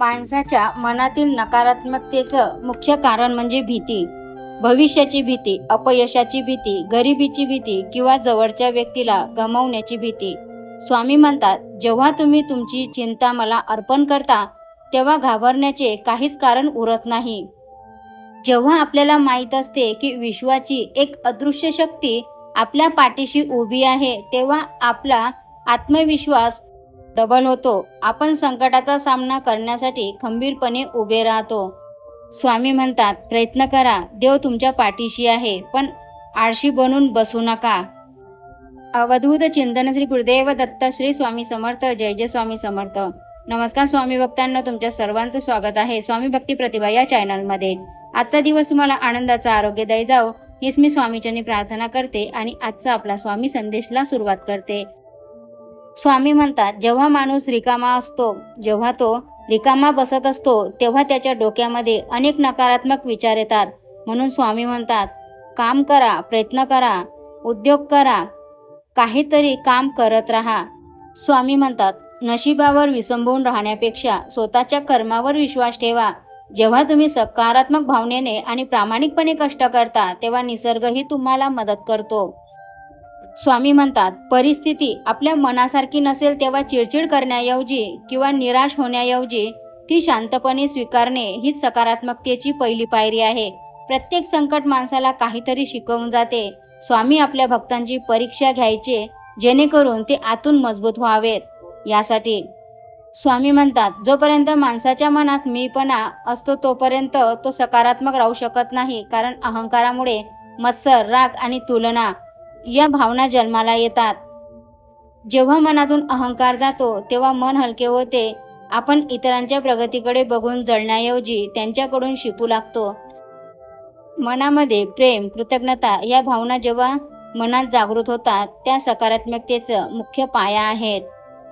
माणसाच्या मनातील नकारात्मकतेचं मुख्य कारण म्हणजे भीती. भविष्याची भीती, अपयशाची भीती, गरिबीची भीती किंवा जवळच्या व्यक्तीला गमावण्याची भीती. स्वामी म्हणतात, जेव्हा तुम्ही तुमची चिंता मला अर्पण करता, तेव्हा घाबरण्याचे काहीच कारण उरत नाही. जेव्हा आपल्याला माहीत असते की विश्वाची एक अदृश्य शक्ती आपल्या पाठीशी उभी आहे, तेव्हा आपला आत्मविश्वास डबल होतो. आपण संकटाचा सामना करण्यासाठी खंबीरपणे उभे राहतो. स्वामी म्हणतात, प्रयत्न करा, देव तुमच्या पाठीशी आहे, पण आळशी बनून बसू नका. अवधूत चिंतन श्री गुरुदेव दत्त. श्री स्वामी समर्थ. जय जय स्वामी समर्थ. नमस्कार स्वामी भक्तांना, तुमच्या सर्वांचं स्वागत आहे स्वामी भक्ती प्रतिभा या चॅनलमध्ये. आजचा दिवस तुम्हाला आनंदाचा, आरोग्यदायी जाओ हीच मी स्वामीचरणी प्रार्थना करते आणि आजचा आपला स्वामी संदेशला सुरुवात करते. स्वामी म्हणतात, जेव्हा माणूस रिकामा असतो, जेव्हा तो रिकामा बसत असतो, तेव्हा त्याच्या डोक्यामध्ये अनेक नकारात्मक विचार येतात. म्हणून स्वामी म्हणतात, काम करा, प्रयत्न करा, उद्योग करा, काहीतरी काम करत राहा. स्वामी म्हणतात, नशिबावर विसंबून राहण्यापेक्षा स्वतःच्या कर्मावर विश्वास ठेवा. जेव्हा तुम्ही सकारात्मक भावनेने आणि प्रामाणिकपणे कष्ट करता, तेव्हा निसर्गही तुम्हाला मदत करतो. स्वामी म्हणतात, परिस्थिती आपल्या मनासारखी नसेल तेव्हा चिडचिड करण्याऐवजी किंवा निराश होण्याऐवजी ती शांतपणे स्वीकारणे हीच सकारात्मकतेची पहिली पायरी आहे. प्रत्येक संकट माणसाला काहीतरी शिकवून जाते. स्वामी आपल्या भक्तांची परीक्षा घ्यायचे, जेणेकरून ते आतून मजबूत व्हावेत. यासाठी स्वामी म्हणतात, जोपर्यंत माणसाच्या मनात मीपणा असतो तोपर्यंत तो सकारात्मक राहू शकत नाही. कारण अहंकारामुळे मत्सर, राग आणि तुलना या भावना जन्माला येतात. जेव्हा मनातून अहंकार जातो तेव्हा मन हलके होते. आपण इतरांच्या प्रगतीकडे बघून जळण्याऐवजी त्यांच्याकडून शिकू लागतो. मनामध्ये प्रेम, कृतज्ञता या भावना जेव्हा मनात जागृत होतात, त्या सकारात्मकतेचं मुख्य पाया आहेत.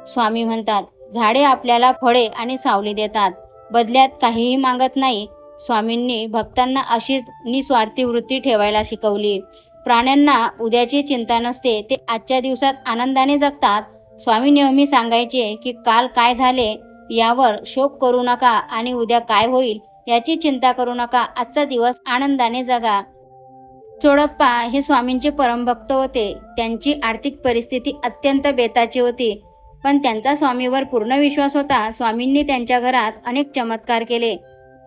स्वामी म्हणतात, झाडे आपल्याला फळे आणि सावली देतात, बदल्यात काहीही मागत नाही. स्वामींनी भक्तांना अशीच निस्वार्थी वृत्ती ठेवायला शिकवली. प्राण्यांना उद्याची चिंता नसते, ते आजच्या दिवसात आनंदाने जगतात. स्वामी नेहमी सांगायचे की काल काय झाले यावर शोक करू नका आणि उद्या काय होईल याची चिंता करू नका. आजचा दिवस आनंदाने जगा. चोळप्पा हे स्वामींचे परमभक्त होते. त्यांची आर्थिक परिस्थिती अत्यंत बेताची होती, पण त्यांचा स्वामीवर पूर्ण विश्वास होता. स्वामींनी त्यांच्या घरात अनेक चमत्कार केले,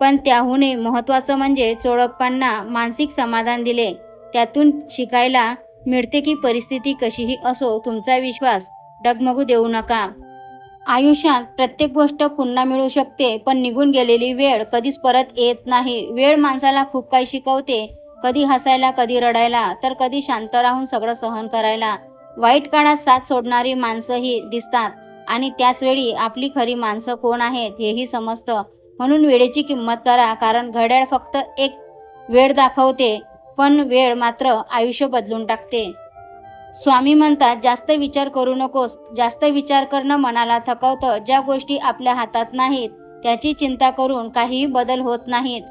पण त्याहूनही महत्त्वाचं म्हणजे चोळप्पांना मानसिक समाधान दिले. त्यातून शिकायला मिळते की परिस्थिती कशीही असो, तुमचा विश्वास डगमगू देऊ नका. आयुष्यात प्रत्येक गोष्ट पुन्हा मिळू शकते, पण निघून गेलेली वेळ कधीच परत येत नाही. वेळ माणसाला खूप काही शिकवते, कधी हसायला, कधी रडायला, तर कधी शांत राहून सगळं सहन करायला. वाईट काळात साथ सोडणारी माणसंही दिसतात आणि त्याच वेळी आपली खरी माणसं कोण आहेत हेही समजतं. म्हणून वेळेची किंमत करा, कारण घड्याळ फक्त एक वेळ दाखवते, पण वेळ मात्र आयुष्य बदलून टाकते. स्वामी म्हणतात, जास्त विचार करू नकोस. जास्त विचार करणं मनाला थकवतं. ज्या गोष्टी आपल्या हातात नाहीत त्याची चिंता करून काहीही बदल होत नाहीत.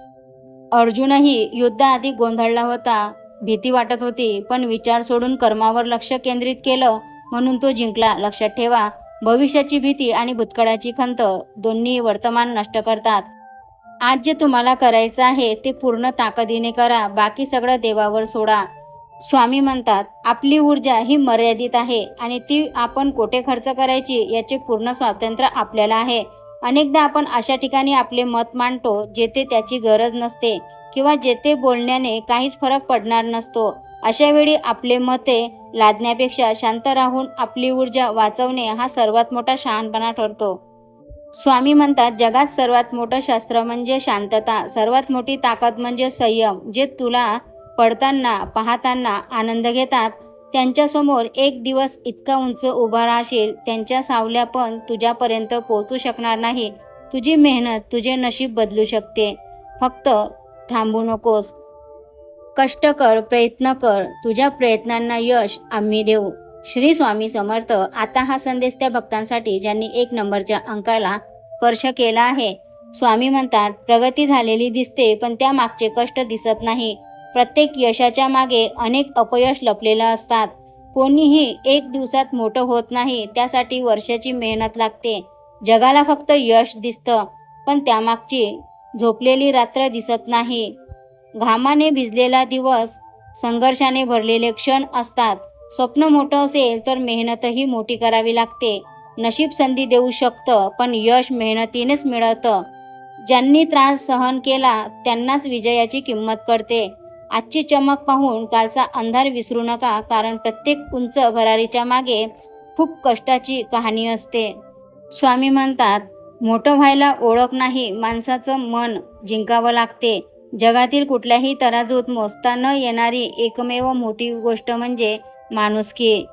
अर्जुनही युद्धाआधी गोंधळला होता, भीती वाटत होती, पण विचार सोडून कर्मावर लक्ष केंद्रित केलं म्हणून तो जिंकला. लक्षात ठेवा, भविष्याची भीती आणि भूतकाळाची खंत दोन्ही वर्तमान नष्ट करतात. आज जे तुम्हाला करायचं आहे ते पूर्ण ताकदीने करा, बाकी सगळं देवावर सोडा. स्वामी म्हणतात, आपली ऊर्जा ही मर्यादित आहे आणि ती आपण कुठे खर्च करायची याचे पूर्ण स्वातंत्र्य आपल्याला आहे. अनेकदा आपण अशा ठिकाणी आपले मत मांडतो जेथे त्याची गरज नसते किंवा जेथे बोलण्याने काहीच फरक पडणार नसतो. अशा वेळी आपले मते लादण्यापेक्षा शांत राहून आपली ऊर्जा वाचवणे हा सर्वात मोठा शहाणपणा ठरतो. स्वामी म्हणतात, जगात सर्वात मोठं शास्त्र म्हणजे शांतता. सर्वात मोठी ताकद म्हणजे संयम. जे तुला पडताना पाहताना आनंद घेतात, त्यांच्यासमोर एक दिवस इतका उंच उभा राहशील, त्यांच्या सावल्या पण तुझ्यापर्यंत पोहोचू शकणार नाही. तुझी मेहनत तुझे नशीब बदलू शकते. फक्त थांबू नकोस. कष्ट कर, प्रयत्न कर, तुझ्या प्रयत्नांना यश आम्ही देऊ. श्री स्वामी समर्थ. आता हा संदेश त्या भक्तांसाठी ज्यांनी 1 नंबरच्या अंकाला स्पर्श केला आहे. स्वामी म्हणतात, प्रगती झालेली दिसते, पण त्या मागचे कष्ट दिसत नाही. प्रत्येक यशाच्या मागे अनेक अपयश लपलेलं असतात. कोणीही एक दिवसात मोठं होत नाही, त्यासाठी वर्षाची मेहनत लागते. जगाला फक्त यश दिसतं, पण त्यामागची झोपलेली रात्र दिसत नाही. घामाने भिजलेला दिवस, संघर्षाने भरलेले क्षण असतात. स्वप्न मोठं असेल तर मेहनतही मोठी करावी लागते. नशीब संधी देऊ शकतं, पण यश मेहनतीनेच मिळतं. ज्यांनी त्रास सहन केला त्यांनाच विजयाची किंमत कळते. आजची चमक पाहून कालचा अंधार विसरू नका, कारण प्रत्येक उंच भरारीच्या मागे खूप कष्टाची कहाणी असते. स्वामी म्हणतात, मोठं व्हायला ओळख नाही, माणसाचं मन जिंकावं लागते. जगातील कुठल्याही तराजूत मोजता न येणारी एकमेव मोठी गोष्ट म्हणजे माणुसकी.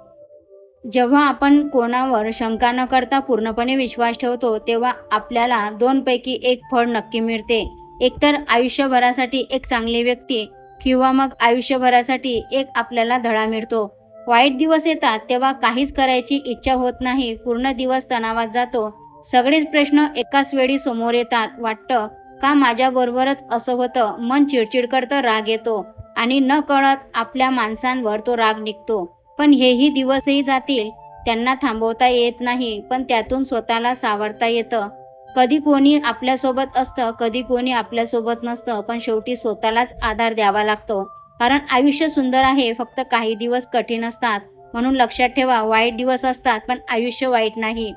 जेव्हा आपण कोणावर शंका न करता पूर्णपणे विश्वास ठेवतो, तेव्हा आपल्याला दोनपैकी एक फळ नक्की मिळते. एकतर आयुष्यभरासाठी एक चांगली व्यक्ती, किंवा मग आयुष्यभरासाठी एक आपल्याला धडा मिळतो. वाईट दिवस येतात तेव्हा काहीच करायची इच्छा होत नाही. पूर्ण दिवस तणावात जातो. सगळेच प्रश्न एकाच वेळी समोर येतात. वाटतं का माझ्याबरोबरच असं होतं? मन चिडचिड करतं, राग येतो आणि न कळत आपल्या माणसांवर तो राग निघतो. पण हेही दिवसही जातील, त्यांना थांबवता येत नाही, पण त्यातून स्वतःला सावरता येतं. कधी कोणी आपल्यासोबत असतं, कधी कोणी आपल्यासोबत नसतं, पण शेवटी स्वतःलाच आधार द्यावा लागतो. कारण आयुष्य सुंदर आहे, फक्त काही दिवस कठीण असतात. म्हणून लक्षात ठेवा, वाईट दिवस असतात पण आयुष्य वाईट नाही.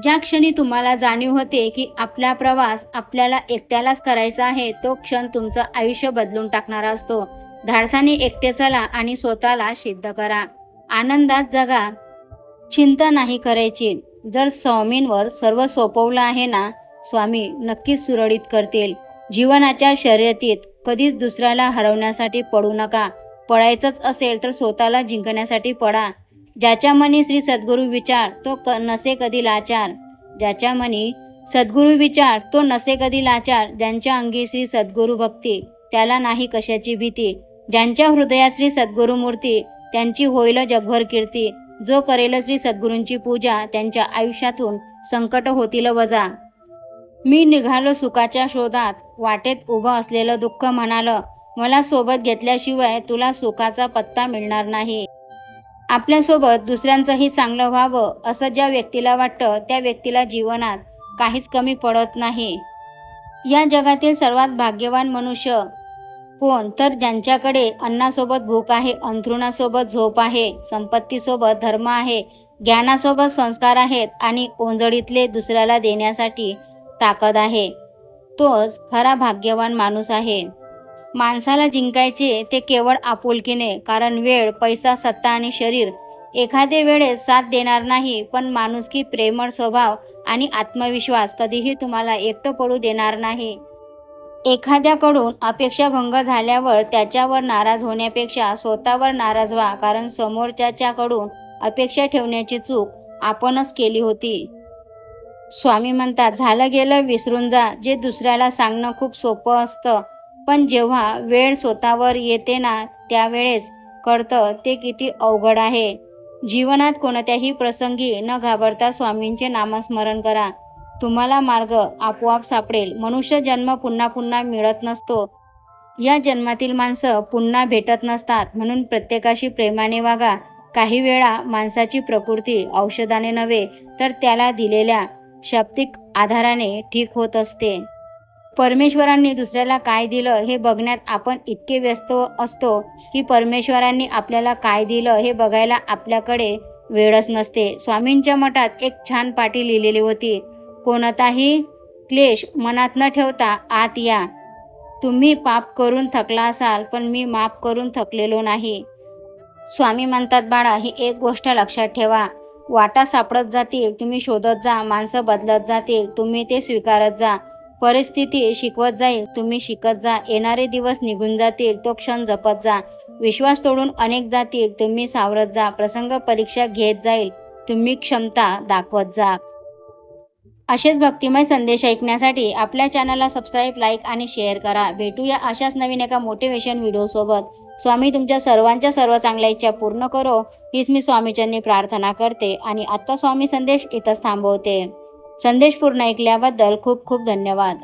ज्या क्षणी तुम्हाला जाणीव होते की आपला प्रवास आपल्याला एकट्यालाच करायचा आहे, तो क्षण तुमचं आयुष्य बदलून टाकणारा असतो. धाडसाने एकटे चला आणि स्वतःला सिद्ध करा. आनंदात जगा, चिंता नाही करायची. जर स्वामींवर सर्व सोपवलं आहे ना, स्वामी नक्कीच सुरळीत करतील. जीवनाच्या शर्यतीत कधीच दुसऱ्याला हरवण्यासाठी पडू नका. पडायचंच असेल तर स्वतःला जिंकण्यासाठी पडा. ज्याच्या मनी श्री सद्गुरू विचार, तो नसे कधी लाचार. ज्याच्या मनी सद्गुरू विचार, तो नसे कधी लाचार. ज्यांच्या अंगी श्री सद्गुरू भक्ती, त्याला नाही कशाची भीती. ज्यांच्या हृदयात श्री सद्गुरू मूर्ती, त्यांची होईल जगभर कीर्ती. जो करेल श्री सद्गुरूंची पूजा, त्यांच्या आयुष्यातून संकट होतील वजा. मी निघालो सुखाच्या शोधात, वाटेत उभं असलेलं दुःख म्हणालं, मला सोबत घेतल्याशिवाय तुला सुखाचा पत्ता मिळणार नाही. आपल्यासोबत दुसऱ्यांचंही चांगलं व्हावं असं ज्या व्यक्तीला वाटतं, त्या व्यक्तीला जीवनात काहीच कमी पडत नाही. या जगातील सर्वात भाग्यवान मनुष्य कोण? तर ज्यांच्याकडे अन्नासोबत भूक आहे, अंथरुणासोबत झोप आहे, संपत्तीसोबत धर्म आहे, ज्ञानासोबत संस्कार आहेत आणि ओंजळीतले दुसऱ्याला देण्यासाठी ताकद आहे. तोच खरा भाग्यवान माणूस आहे. माणसाला जिंकायचे ते केवळ आपुलकीने, कारण वेळ, पैसा, सत्ता आणि शरीर एखाद्या वेळेस साथ देणार नाही, पण माणुसकी, प्रेमळ स्वभाव आणि आत्मविश्वास कधीही तुम्हाला एकटं पडू देणार नाही. एखाद्याकडून अपेक्षाभंग झाल्यावर त्याच्यावर नाराज होण्यापेक्षा स्वतःवर नाराज व्हा, कारण समोरच्याकडून अपेक्षा ठेवण्याची चूक आपणच केली होती. स्वामी म्हणतात, झालं गेलं विसरून जा. जे दुसऱ्याला सांगणं खूप सोपं असतं, पण जेव्हा वेळ स्वतःवर येते ना, त्यावेळेस कळतं ते किती अवघड आहे. जीवनात कोणत्याही प्रसंगी न घाबरता स्वामींचे नामस्मरण करा. तुम्हाला मार्ग आपोआप सापडेल. मनुष्य जन्म पुन्हा पुन्हा मिळत नसतो. या जन्मातील माणसं पुन्हा भेटत नसतात. म्हणून प्रत्येकाशी प्रेमाने वागा. काही वेळा माणसाची प्रकृती औषधाने नव्हे, तर त्याला दिलेल्या शाब्दिक आधाराने ठीक होत असते. परमेश्वरांनी दुसऱ्याला काय दिलं हे बघण्यात आपण इतके व्यस्त असतो की परमेश्वरांनी आपल्याला काय दिलं हे बघायला आपल्याकडे वेळच नसते. स्वामींच्या मठात एक छान पाटी लिहिलेली होती, कोणताही क्लेश मनात न ठेवता आत या. तुम्ही पाप करून थकला असाल, पण मी माफ करून थकलेलो नाही. स्वामी म्हणतात, बाळा, ही एक गोष्ट लक्षात ठेवा. वाटा सापडत जातील, तुम्ही शोधत जा. माणसं बदलत जातील, तुम्ही ते स्वीकारत जा. परिस्थिती शिकवत जाईल, तुम्ही शिकत जा. येणारे दिवस निघून जातील, तो क्षण जपत जा. विश्वास तोडून अनेक जातील, तुम्ही सावरत जा. प्रसंग परीक्षा घेत जाईल, तुम्ही क्षमता दाखवत जा. असेच भक्तिमय संदेश ऐकण्यासाठी आपल्या चॅनलला सबस्क्राईब, लाईक आणि शेअर करा. भेटूया अशाच नवीन एका मोटिवेशन व्हिडिओसोबत. स्वामी तुमच्या सर्वांच्या सर्व चांगल्या इच्छा पूर्ण करो, हीच मी स्वामीचरणी प्रार्थना करते आणि आजचा स्वामी संदेश इथंच थांबवते. संदेश पूर्ण ऐकल्याबद्दल खूप खूप धन्यवाद.